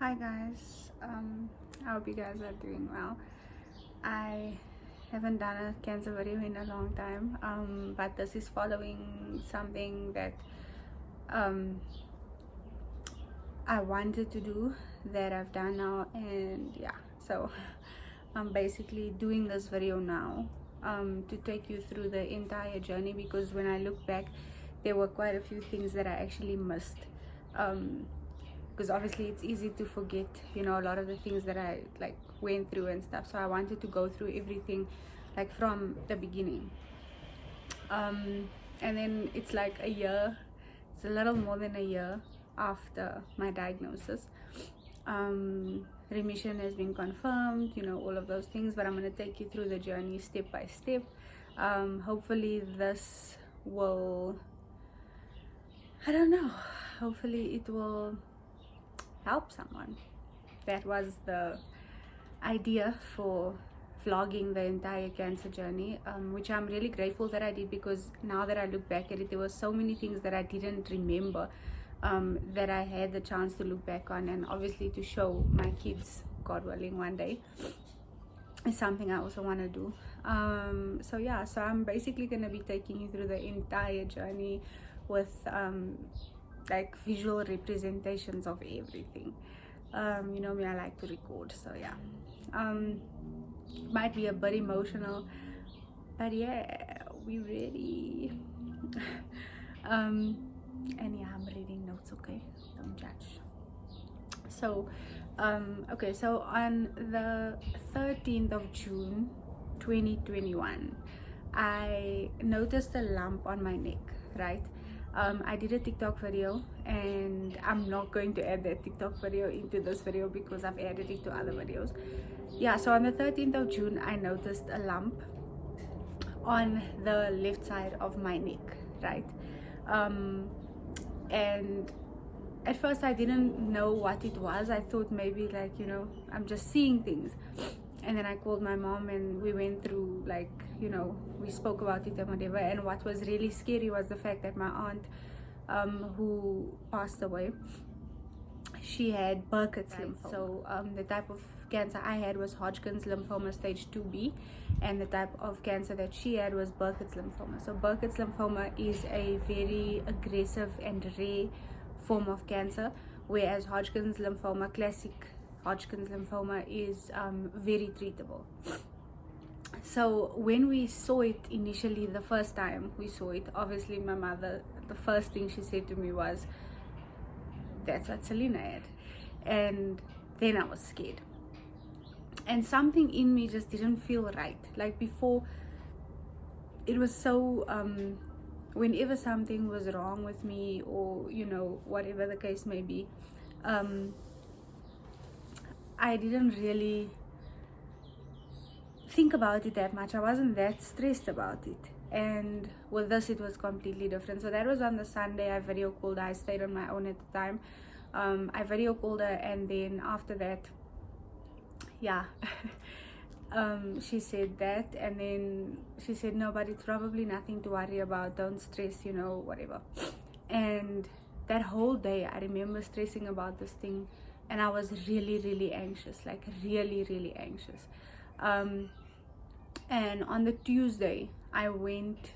Hi guys, I hope you guys are doing well. I haven't done a cancer video in a long time, but this is following something that um, I wanted to do that I've done now, and yeah, so I'm basically doing this video now to take you through the entire journey, because when I look back there were quite a few things that I actually missed, because obviously it's easy to forget, you know, a lot of the things that I like went through and stuff. So I wanted to go through everything like from the beginning, and then it's like a year, it's a little more than a year after my diagnosis. Remission has been confirmed, you know, all of those things, but I'm going to take you through the journey step by step. Hopefully this will, I don't know, hopefully it will help someone. That was the idea for vlogging the entire cancer journey, which I'm really grateful that I did, because now that I look back at it, there were so many things that I didn't remember, that I had the chance to look back on, and obviously to show my kids, God willing, one day, is something I also want to do. So yeah, so I'm basically going to be taking you through the entire journey with like visual representations of everything. You know me, I like to record, so yeah, might be a bit emotional, but yeah, we ready. And yeah, I'm reading notes, okay, don't judge. So okay, so on the 13th of June 2021, I noticed a lump on my neck, right? I did a TikTok video, and I'm not going to add that TikTok video into this video because I've added it to other videos. Yeah, so on the 13th of June, I noticed a lump on the left side of my neck, right? And at first I didn't know what it was. I thought maybe, like, you know, I'm just seeing things. And then I called my mom and we went through, like, you know, we spoke about it and whatever. And what was really scary was the fact that my aunt, who passed away, she had Burkitt's lymphoma. So the type of cancer I had was Hodgkin's lymphoma stage 2B, and the type of cancer that she had was Burkitt's lymphoma. So Burkitt's lymphoma is a very aggressive and rare form of cancer, whereas Hodgkin's lymphoma, classic Hodgkin's lymphoma, is very treatable. So when we saw it initially, the first time we saw it, obviously my mother, the first thing she said to me was, "That's what Selena had." And then I was scared, and something in me just didn't feel right. Like before, it was so whenever something was wrong with me, or, you know, whatever the case may be, I didn't really think about it that much. I wasn't that stressed about it. And with this, it was completely different. So that was on the Sunday. I video called her. I stayed on my own at the time. I video called her, and then after that, yeah, she said that, and then she said, "No, but it's probably nothing to worry about, don't stress, you know, whatever." And that whole day I remember stressing about this thing, and I was really anxious, like really anxious. And on the Tuesday I went,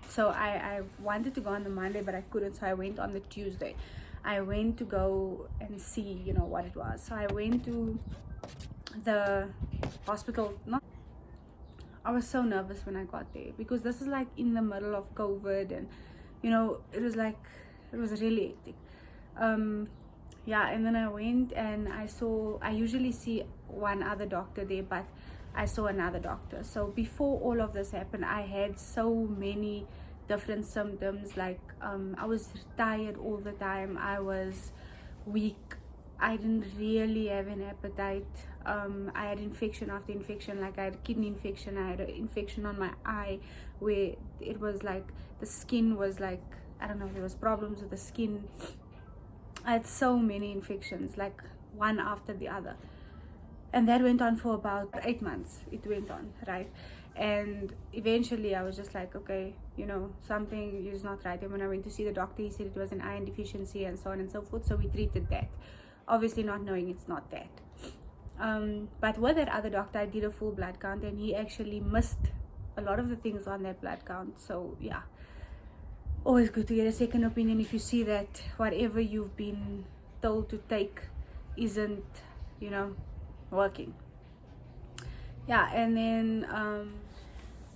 so I wanted to go on the Monday, but I couldn't, so I went on the Tuesday. I went to go and see, you know, what it was. So I went to the hospital. I was so nervous when I got there, because this is like in the middle of COVID, and, you know, it was really hectic. Yeah, and then I went and I usually see one other doctor there, but I saw another doctor. So before all of this happened, I had so many different symptoms. Like I was tired all the time, I was weak, I didn't really have an appetite. I had infection after infection. Like I had kidney infection, I had an infection on my eye where it was like the skin was like, I don't know, there was problems with the skin. I had so many infections, like one after the other, and that went on for about 8 months. It went on, right? And eventually I was just like, okay, you know, something is not right. And when I went to see the doctor, he said it was an iron deficiency and so on and so forth. So we treated that. obviously not knowing it's not that. But with that other doctor, I did a full blood count, and he actually missed a lot of the things on that blood count. So yeah, always good to get a second opinion if you see that whatever you've been told to take isn't, working. Yeah. And then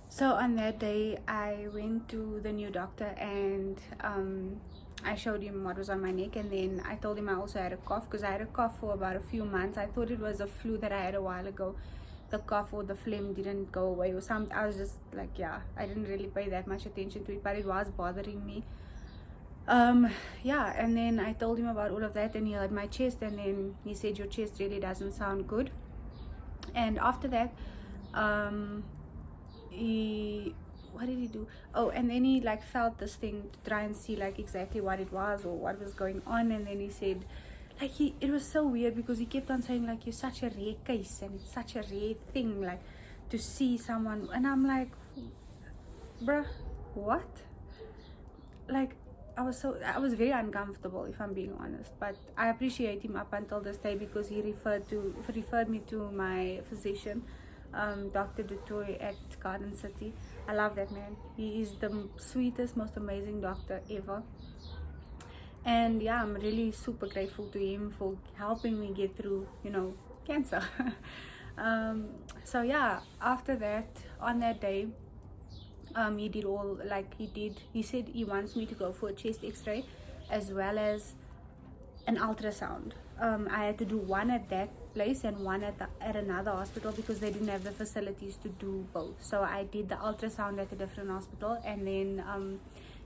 so on that day I went to the new doctor, and I showed him what was on my neck, and then I told him I also had a cough, because I had a cough for about a few months. I thought it was a flu that I had a while ago. The cough or the phlegm didn't go away or something. I was just like, yeah, I didn't really pay that much attention to it, but it was bothering me. Yeah, and then I told him about all of that, and he heard my chest, and then he said, your chest really doesn't sound good. And after that, what did he do? Oh, and then he like felt this thing to try and see like exactly what it was or what was going on. And then he said, like, it was so weird, because he kept on saying like, you're such a rare case, and it's such a rare thing, like, to see someone. And I'm like, bruh, what? Like, I was very uncomfortable, if I'm being honest. But I appreciate him up until this day, because he referred me to my physician, Dr. Dutoy at Garden City. I love that man. He is the sweetest, most amazing doctor ever. And yeah, I'm really super grateful to him for helping me get through, cancer. So yeah, after that, on that day, he said he wants me to go for a chest x-ray as well as an ultrasound. I had to do one at that place and one at another hospital, because they didn't have the facilities to do both. So I did the ultrasound at a different hospital, and then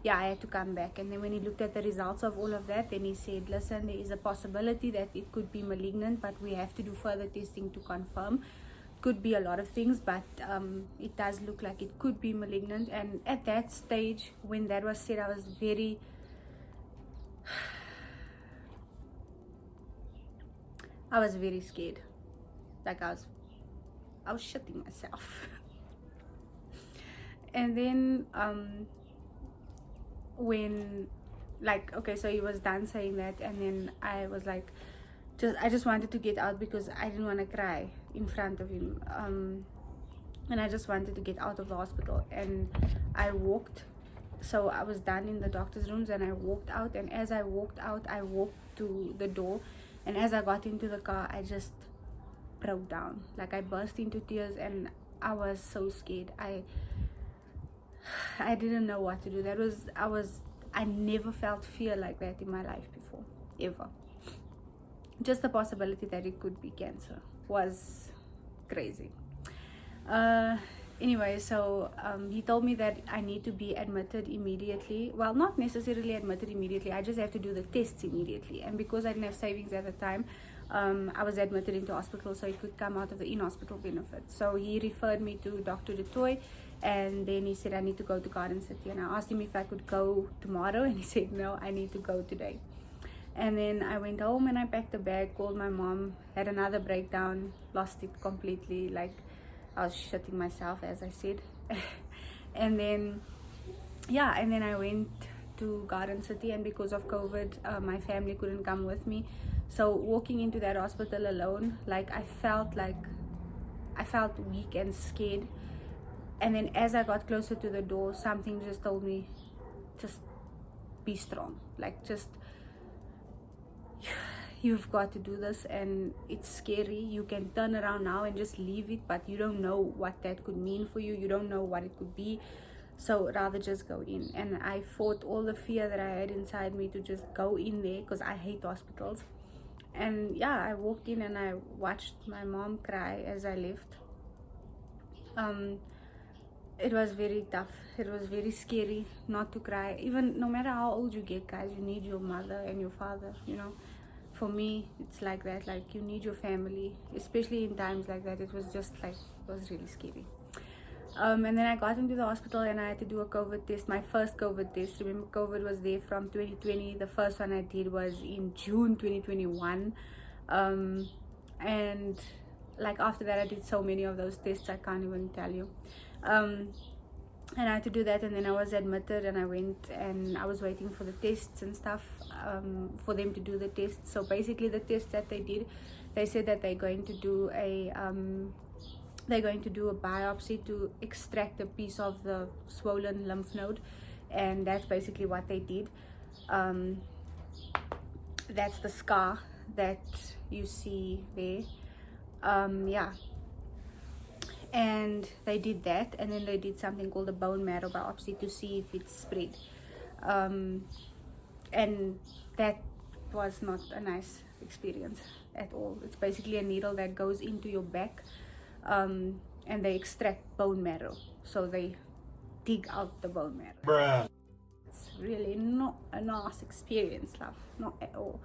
I had to come back. And then when he looked at the results of all of that, then he said, listen, there is a possibility that it could be malignant, but we have to do further testing to confirm. Could be a lot of things, but it does look like it could be malignant. And at that stage, when that was said, I was very scared. Like, I was shitting myself. And then when, like, okay, so he was done saying that, and then I was like, I just wanted to get out, because I didn't want to cry in front of him, and I just wanted to get out of the hospital. And I walked, so I was done in the doctor's rooms, and I walked out. And as I walked out, I walked to the door, and as I got into the car, I just broke down. Like, I burst into tears, and I was so scared. I didn't know what to do. I never felt fear like that in my life before, ever. Just the possibility that it could be cancer was crazy. Anyway, so he told me that I need to be admitted immediately. Well, not necessarily admitted immediately, I just have to do the tests immediately. And because I didn't have savings at the time, I was admitted into hospital, so it could come out of the in-hospital benefit. So he referred me to Dr. Dutoy, and then he said I need to go to Garden City. And I asked him if I could go tomorrow, and he said no, I need to go today. And then I went home, and I packed a bag, called my mom, had another breakdown, lost it completely. Like, I was shitting myself, as I said. And then I went to Garden City, and because of COVID, my family couldn't come with me. So walking into that hospital alone, like, I felt weak and scared. And then as I got closer to the door, something just told me, just be strong. Like, just, you've got to do this, and it's scary. You can turn around now and just leave it, but you don't know what that could mean for you. You don't know what it could be. So rather just go in. And I fought all the fear that I had inside me to just go in there, because I hate hospitals. And yeah, I walked in, and I watched my mom cry as I left. It was very tough. It was very scary not to cry. Even no matter how old you get, guys, you need your mother and your father, For me, it's like that. Like, you need your family, especially in times like that. It was just like, it was really scary. And then I got into the hospital, and I had to do a COVID test, my first COVID test. Remember, COVID was there from 2020. The first one I did was in June 2021. And like, after that, I did so many of those tests, I can't even tell you. and I had to do that, and then I was admitted, and I went and I was waiting for the tests and stuff, for them to do the tests. So basically the test that they did, they said that they're going to do a biopsy to extract a piece of the swollen lymph node, and that's basically what they did. That's the scar that you see there. Yeah, and they did that, and then they did something called a bone marrow biopsy to see if it's spread, and that was not a nice experience at all. It's basically a needle that goes into your back, and they extract bone marrow, so they dig out the bone marrow. Bruh. It's really not a nice experience, love, not at all.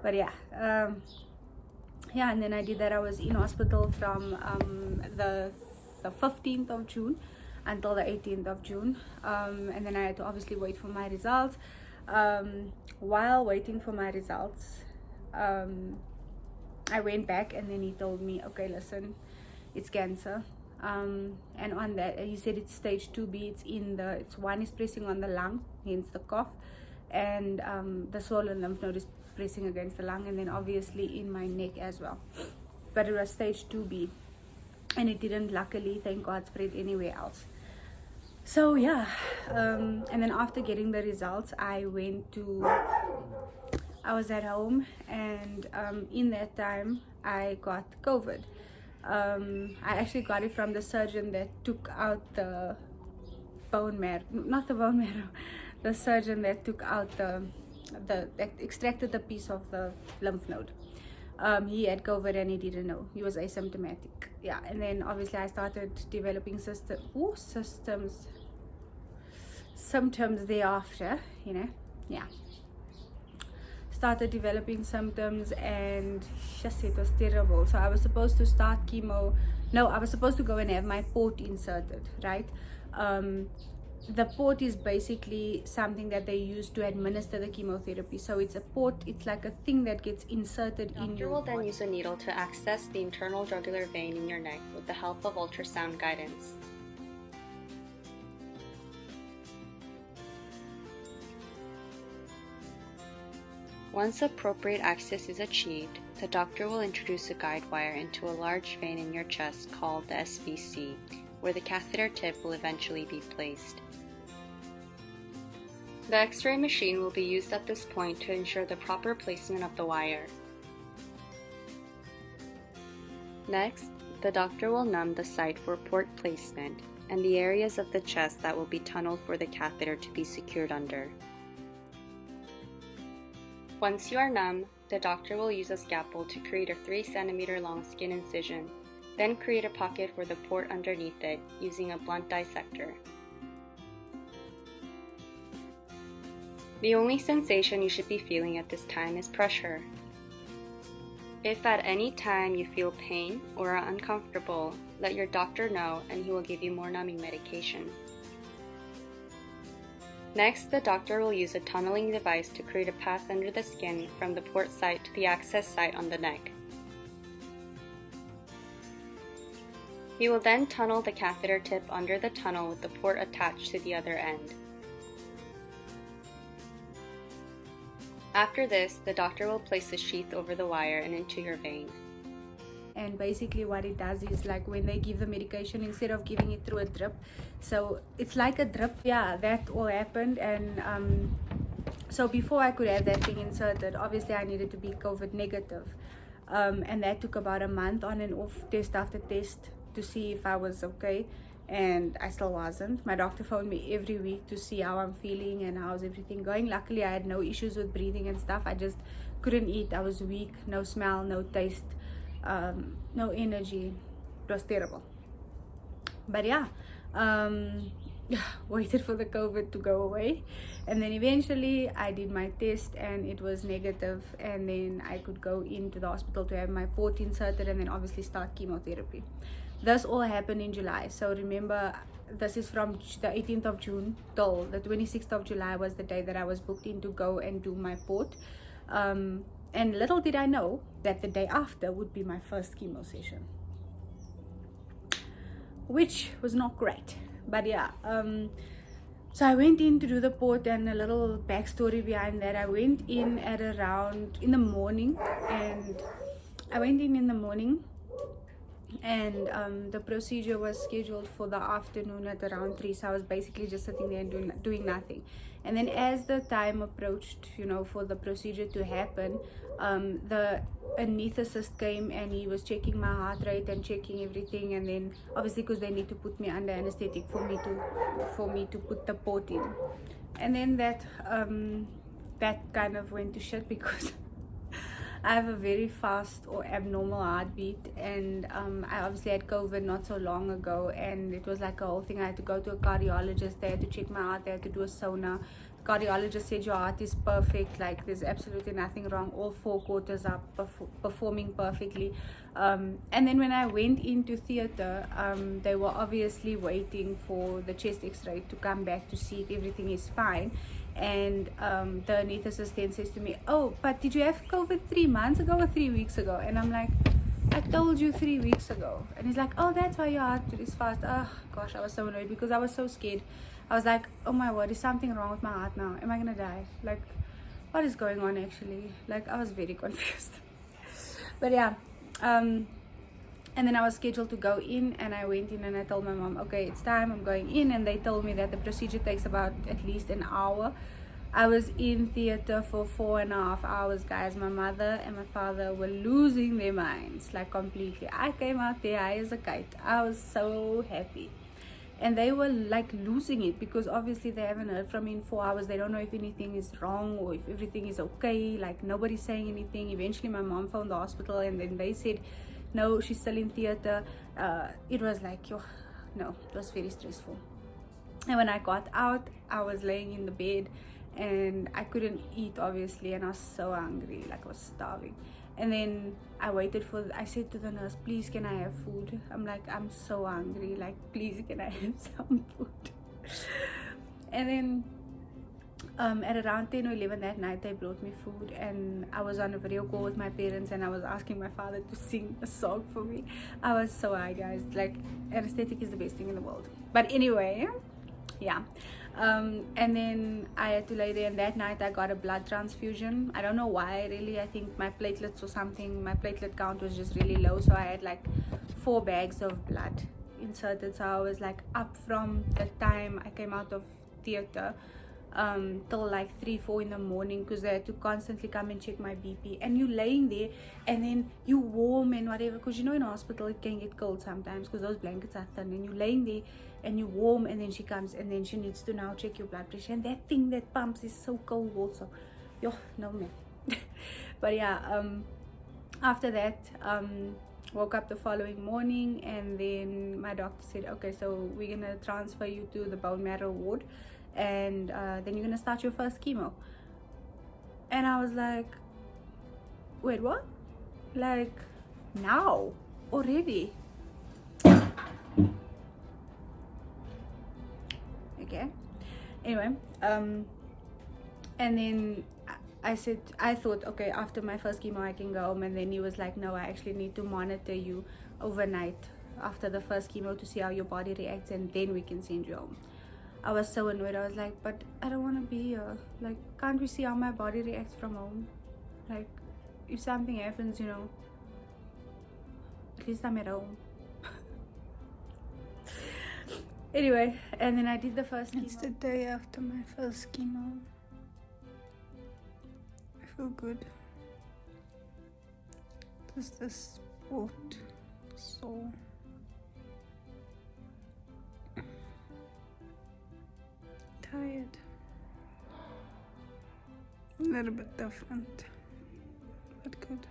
But yeah, yeah, and then I did that. I was in hospital from the 15th of June until the 18th of June, and then I had to obviously wait for my results. While waiting for my results, I went back, and then he told me, okay, listen, it's cancer, and on that he said it's stage 2B. It's one is pressing on the lung, hence the cough, and the swollen lymph node is pressing against the lung, and then obviously in my neck as well. But it was stage 2B, and it didn't, luckily, thank God, spread anywhere else. So yeah, and then after getting the results, I was at home, and in that time I got COVID. I actually got it from the surgeon that took out the bone marrow, not the bone marrow, the surgeon that took out that extracted the piece of the lymph node. He had COVID and he didn't know. He was asymptomatic. Yeah, and then obviously I started developing symptoms thereafter, you know. Yeah, started developing symptoms, and just, it was terrible. So I was supposed to start chemo. No, I was supposed to go and have my port inserted, right? The port is basically something that they use to administer the chemotherapy. So it's a port, it's like a thing that gets inserted in your... Doctor will then use a needle to access the internal jugular vein in your neck with the help of ultrasound guidance. Once appropriate access is achieved, the doctor will introduce a guide wire into a large vein in your chest called the SABC, where the catheter tip will eventually be placed. The X-ray machine will be used at this point to ensure the proper placement of the wire. Next, the doctor will numb the site for port placement and the areas of the chest that will be tunneled for the catheter to be secured under. Once you are numb, the doctor will use a scalpel to create a 3 cm long skin incision, then create a pocket for the port underneath it using a blunt dissector. The only sensation you should be feeling at this time is pressure. If at any time you feel pain or are uncomfortable, let your doctor know and he will give you more numbing medication. Next, the doctor will use a tunneling device to create a path under the skin from the port site to the access site on the neck. He will then tunnel the catheter tip under the tunnel with the port attached to the other end. After this, the doctor will place the sheath over the wire and into your vein. And basically what it does is, like, when they give the medication, instead of giving it through a drip, so it's like a drip. Yeah, that all happened. And so before I could have that thing inserted, obviously I needed to be COVID negative, and that took about a month on and off, test after test, to see if I was okay, and I still wasn't. My doctor phoned me every week to see how I'm feeling and how's everything going. Luckily I had no issues with breathing and stuff. I just couldn't eat. I was weak, no smell, no taste, no energy. It was terrible. But yeah, waited for the COVID to go away, and then eventually I did my test and it was negative, and then I could go into the hospital to have my port inserted and then obviously start chemotherapy. This all happened in July. So remember, this is from the 18th of June till the 26th of July was the day that I was booked in to go and do my port. And little did I know that the day after would be my first chemo session, which was not great. But yeah, so I went in to do the port, and a little backstory behind that. I went in at around in the morning, and I went in the morning, and the procedure was scheduled for the afternoon at around 3. So I was basically just sitting there and doing nothing. And then as the time approached, you know, for the procedure to happen, the anesthetist came and he was checking my heart rate and checking everything. And then obviously, because they need to put me under anesthetic for me to put the port in. And then that kind of went to shit because I have a very fast or abnormal heartbeat, and I obviously had COVID not so long ago, and it was like a whole thing. I had to go to a cardiologist. They had to check my heart. They had to do a sauna. The cardiologist said your heart is perfect, like there's absolutely nothing wrong. All 4 quarters are performing perfectly. And then when I went into theater, they were obviously waiting for the chest x-ray to come back to see if everything is fine. And the anesthetist then says to me, oh, but did you have COVID 3 months ago or 3 weeks ago? And I'm like, I told you 3 weeks ago. And he's like, oh, that's why your heart is fast. Oh gosh, I was so annoyed because I was so scared. I was like, oh my word, is something wrong with my heart now? Am I gonna die? Like, what is going on actually? Like, I was very confused. But yeah, and then I was scheduled to go in, and I went in and I told my mom, okay, it's time, I'm going in. And they told me that the procedure takes about at least an hour. I was in theater for 4.5 hours, guys. My mother and my father were losing their minds, like completely. I came out there high as a kite. I was so happy. And they were like losing it because obviously they haven't heard from me in 4 hours. They don't know if anything is wrong or if everything is okay. Like, nobody's saying anything. Eventually my mom phoned the hospital, and then they said, no, she's still in theater. It was like, no, it was very stressful. And when I got out, I was laying in the bed and I couldn't eat, obviously, and I was so hungry, like I was starving. And then I said to the nurse, please, can I have food? I'm like, I'm so hungry, like, please, can I have some food? And then at around 10 or 11 that night, they brought me food, and I was on a video call with my parents, and I was asking my father to sing a song for me. I was so high, guys. Like, anesthetic is the best thing in the world. But anyway, yeah. And then I had to lay there, and that night I got a blood transfusion. I don't know why, really. I think my platelets or something, my platelet count was just really low, so I had like 4 bags of blood inserted. So I was like up from the time I came out of theater till like 3-4 in the morning, because they had to constantly come and check my BP. And you laying there, and then you warm and whatever, because you know in hospital it can get cold sometimes because those blankets are thin, and you laying there and you warm, and then she comes and then she needs to now check your blood pressure, and that thing that pumps is so cold also. Yo, no man. But yeah, after that, woke up the following morning, and then my doctor said, okay, so we're gonna transfer you to the bone marrow ward, and then you're gonna start your first chemo. And I was like, wait, what? Like, now? Already? Okay. Anyway, and then I thought, okay, after my first chemo I can go home. And then he was like, no, I actually need to monitor you overnight after the first chemo to see how your body reacts, and then we can send you home. I was so annoyed. I was like, but I don't want to be here. Like, can't we see how my body reacts from home? Like, if something happens, you know, at least I'm at home. Anyway, and then I did the first chemo. It's the day after my first chemo. I feel good. Just the sport sore. Tired. A little bit different, but good.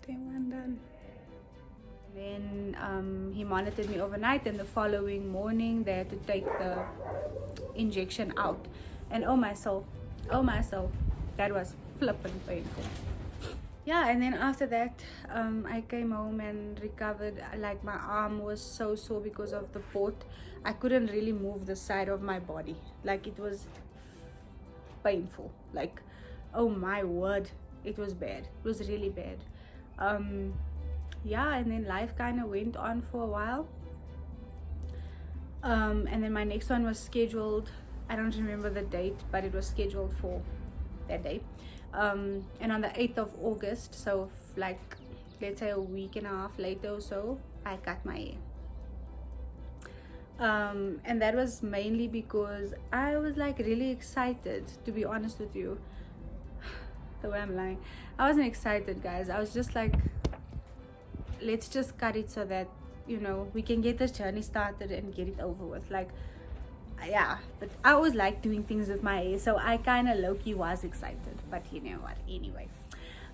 Day 1 done. Then he monitored me overnight, and the following morning they had to take the injection out. And oh my soul, that was flippin' painful. Yeah, and then after that, I came home and recovered. Like, my arm was so sore because of the port. I couldn't really move the side of my body. Like, it was painful. Like, oh my word, it was bad. It was really bad. Yeah, and then life kind of went on for a while. And then my next one was scheduled, I don't remember the date, but it was scheduled for that day. And on the 8th of August, so like let's say a week and a half later or so, I cut my hair. And that was mainly because I was like really excited, to be honest with you. The way I'm lying, I wasn't excited, guys. I was just like, let's just cut it so that, you know, we can get this journey started and get it over with. Like, yeah, but I always like doing things with my hair, so I kind of low-key was excited. But you know what, anyway,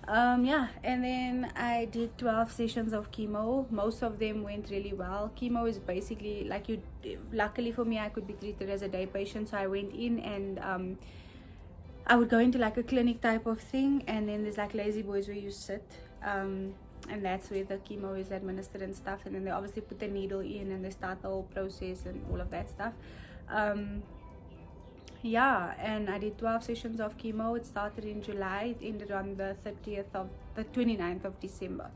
yeah. And then I did 12 sessions of chemo. Most of them went really well. Chemo is basically like, you, luckily for me, I could be treated as a day patient, so I went in and I would go into like a clinic type of thing, and then there's like lazy boys where you sit, and that's where the chemo is administered and stuff. And then they obviously put the needle in and they start the whole process and all of that stuff. Yeah, and I did 12 sessions of chemo. It started in July, it ended on the 29th of December.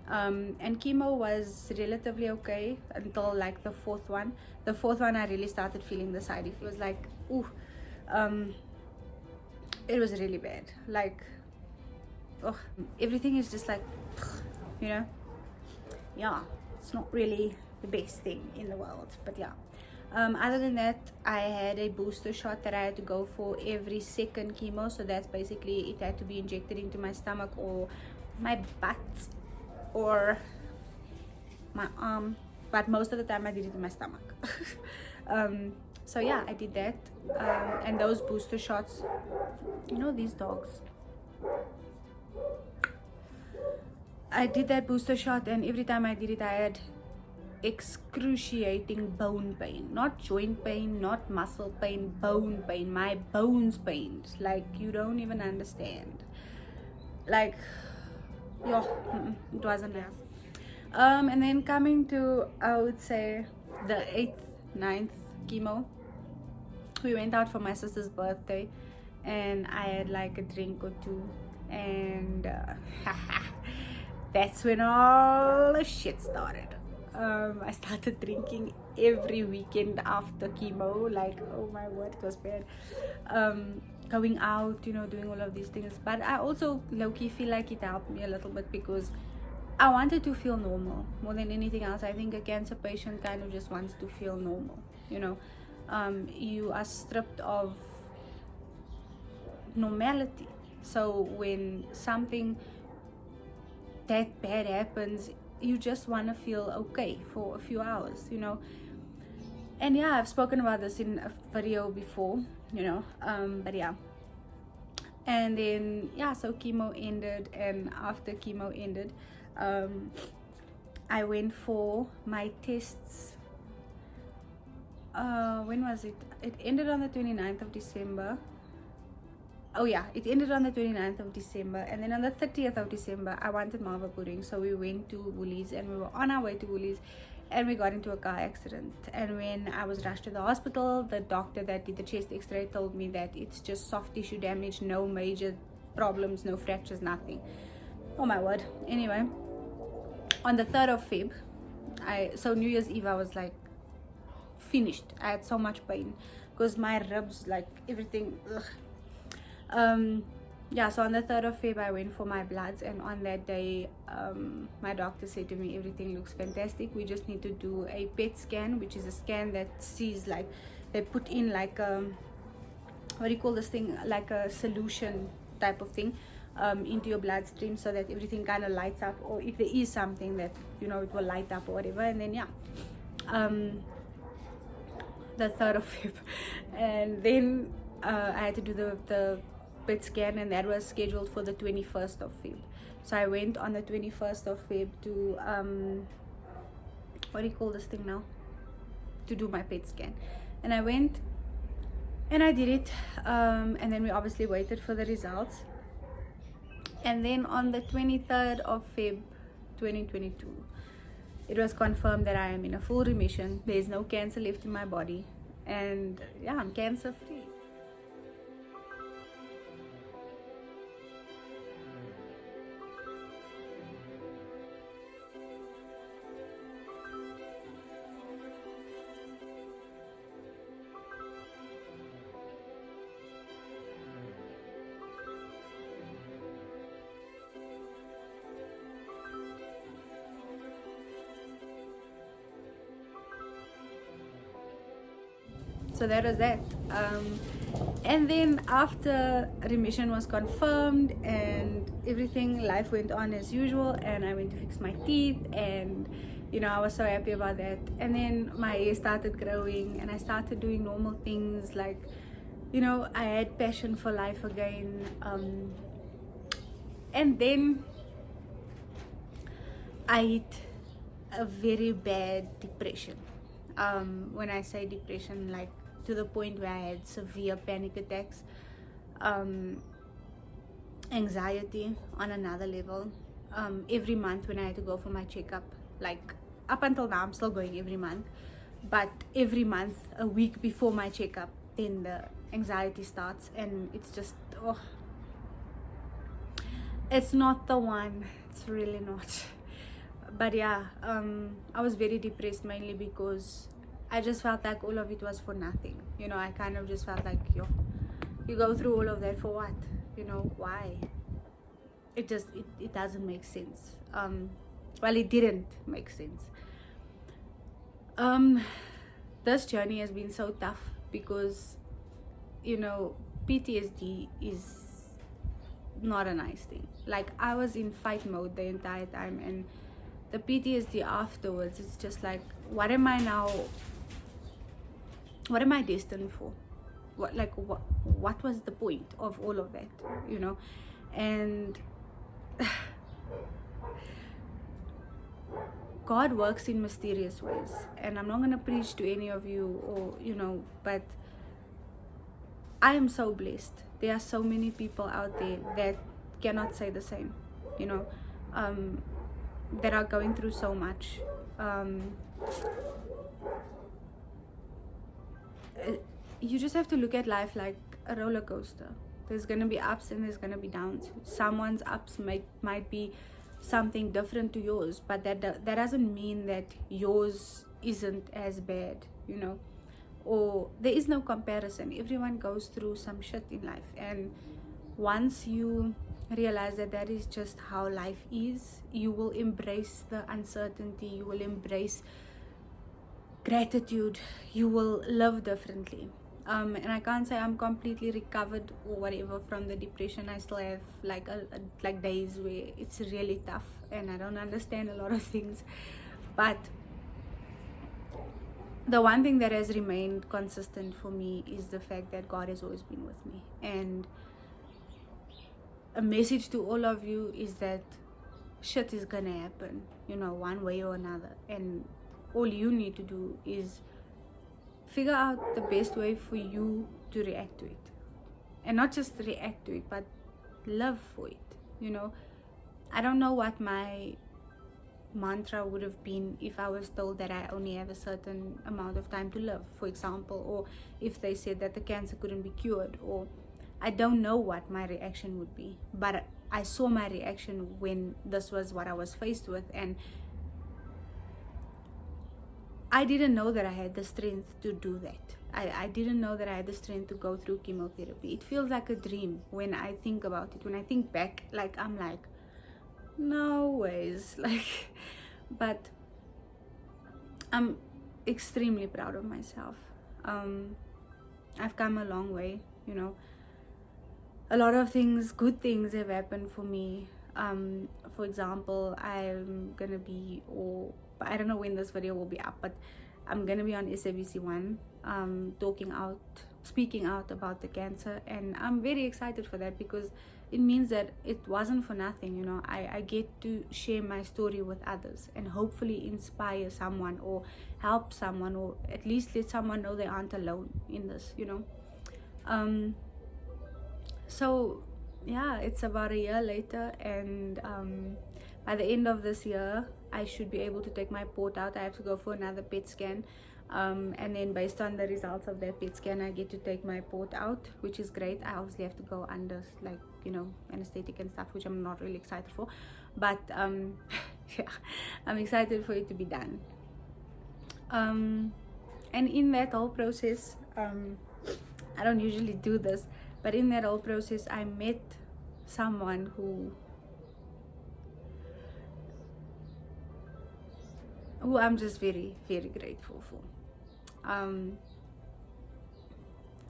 And chemo was relatively okay until like the fourth one. The fourth one, I really started feeling the side effect. It was like, ooh, it was really bad. Like, oh, everything is just like, you know, yeah, it's not really the best thing in the world, but yeah. Other than that, I had a booster shot that I had to go for every second chemo. So that's basically, it had to be injected into my stomach or my butt or my arm, but most of the time I did it in my stomach. So yeah, I did that. And those booster shots, you know, these dogs, I did that booster shot, and every time I did it, I had excruciating bone pain. Not joint pain, not muscle pain, bone pain. My bones pained like you don't even understand. Like, yeah, it wasn't nice. And then coming to, I would say, the 8th, 9th chemo, we went out for my sister's birthday, and I had like a drink or two, and that's when all the shit started. I started drinking every weekend after chemo. Like, oh my word, it was bad. Going out, you know, doing all of these things. But I also low-key feel like it helped me a little bit, because I wanted to feel normal more than anything else. I think a cancer patient kind of just wants to feel normal, you know. You are stripped of normality. So when something that bad happens, you just want to feel okay for a few hours, you know. And yeah, I've spoken about this in a video before, you know. But yeah, and then yeah, so chemo ended, and after chemo ended, I went for my tests. When was it? It ended on the 29th of December. Oh yeah, it ended on the 29th of December, and then on the 30th of December, I wanted Malva pudding, so we went to Woolies, and we were on our way to Woolies, and we got into a car accident. And when I was rushed to the hospital, the doctor that did the chest x-ray told me that it's just soft tissue damage, no major problems, no fractures, nothing. Oh my word. Anyway, on the 3rd of Feb, so New Year's Eve, I was like finished. I had so much pain because my ribs, like everything, ugh. Yeah, so on the 3rd of Feb, I went for my bloods, and on that day, my doctor said to me, everything looks fantastic, we just need to do a PET scan, which is a scan that sees, like, they put in like what do you call this thing, like a solution type of thing into your bloodstream, so that everything kind of lights up, or if there is something that, you know, it will light up or whatever. And then yeah, the 3rd of Feb, and then I had to do the PET scan, and that was scheduled for the 21st of Feb. So I went on the 21st of Feb to what do you call this thing now, to do my PET scan. And I went and I did it, and then we obviously waited for the results. And then on the 23rd of Feb 2022, it was confirmed that I am in a full remission. There is no cancer left in my body, and yeah, I'm cancer free. so that was that. And then after remission was confirmed and everything, life went on as usual, and I went to fix my teeth, and I was so happy about that. And then my hair started growing and I started doing normal things, like I had passion for life again. And then I hit a very bad depression. When I say depression, like to the point where I had severe panic attacks, anxiety on another level. Every month when I had to go for my checkup, like up until now I'm still going every month, but every month, a week before my checkup, then the anxiety starts, and it's just, it's not the one. It's really not. But yeah, I was very depressed, mainly because I just felt like all of it was for nothing. I kind of just felt like, you go through all of that for what? Why? It doesn't make sense. Well, it didn't make sense. This journey has been so tough because PTSD is not a nice thing. Like, I was in fight mode the entire time, and the PTSD afterwards, it's just like, what am I destined for? What was the point of all of that? And God works in mysterious ways, and I'm not going to preach to any of you, or but I am so blessed. There are so many people out there that cannot say the same, that are going through so much. You just have to look at life like a roller coaster. There's going to be ups and there's going to be downs. Someone's ups might be something different to yours, but that doesn't mean that yours isn't as bad, or there is no comparison. Everyone goes through some shit in life, and once you realize that is just how life is, you will embrace the uncertainty, you will embrace gratitude, you will live differently. And I can't say I'm completely recovered or whatever from the depression. I still have like days where it's really tough and I don't understand a lot of things, but the one thing that has remained consistent for me is the fact that God has always been with me. And a message to all of you is that shit is gonna happen, one way or another, and all you need to do is figure out the best way for you to react to it, and not just react to it, but live for it. I don't know what my mantra would have been if I was told that I only have a certain amount of time to live, for example, or if they said that the cancer couldn't be cured, or I don't know what my reaction would be, but I saw my reaction when this was what I was faced with, and I didn't know that I had the strength to do that. I didn't know that I had the strength to go through chemotherapy. It feels like a dream when I think about it. When I think back, I'm like, no ways. But I'm extremely proud of myself. I've come a long way, A lot of things, good things have happened for me. For example, I'm gonna be, or I don't know when this video will be up, but I'm gonna be on SABC 1, speaking out about the cancer, and I'm very excited for that because it means that it wasn't for nothing. I get to share my story with others and hopefully inspire someone or help someone, or at least let someone know they aren't alone in this. So yeah, it's about a year later, and by the end of this year I should be able to take my port out. I have to go for another PET scan, and then based on the results of that PET scan I get to take my port out, which is great. I obviously have to go under anesthetic and stuff, which I'm not really excited for, but yeah, I'm excited for it to be done. And in that whole process, I don't usually do this, but in that whole process I met someone who I'm just very, very grateful for.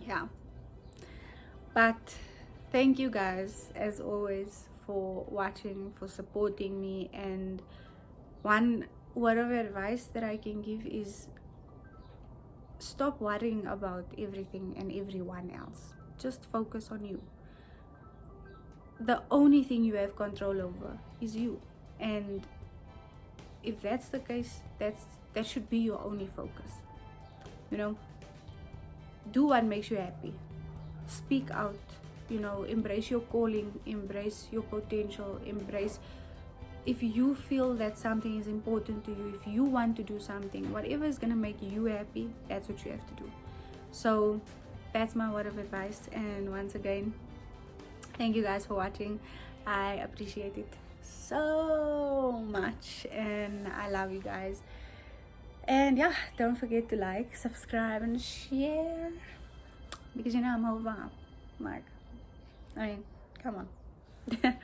yeah. But thank you guys as always for watching, for supporting me. And one word of advice that I can give is stop worrying about everything and everyone else. Just focus on you. The only thing you have control over is you, and if that's the case, that should be your only focus. You know, do what makes you happy. Speak out, you know, embrace your calling, embrace your potential, embrace, if you feel that something is important to you, if you want to do something, whatever is going to make you happy, that's what you have to do. So that's my word of advice. And once again, thank you guys for watching. I appreciate it so much, and I love you guys. And yeah, don't forget to like, subscribe, and share, because you know I'm over. Like, I mean, come on.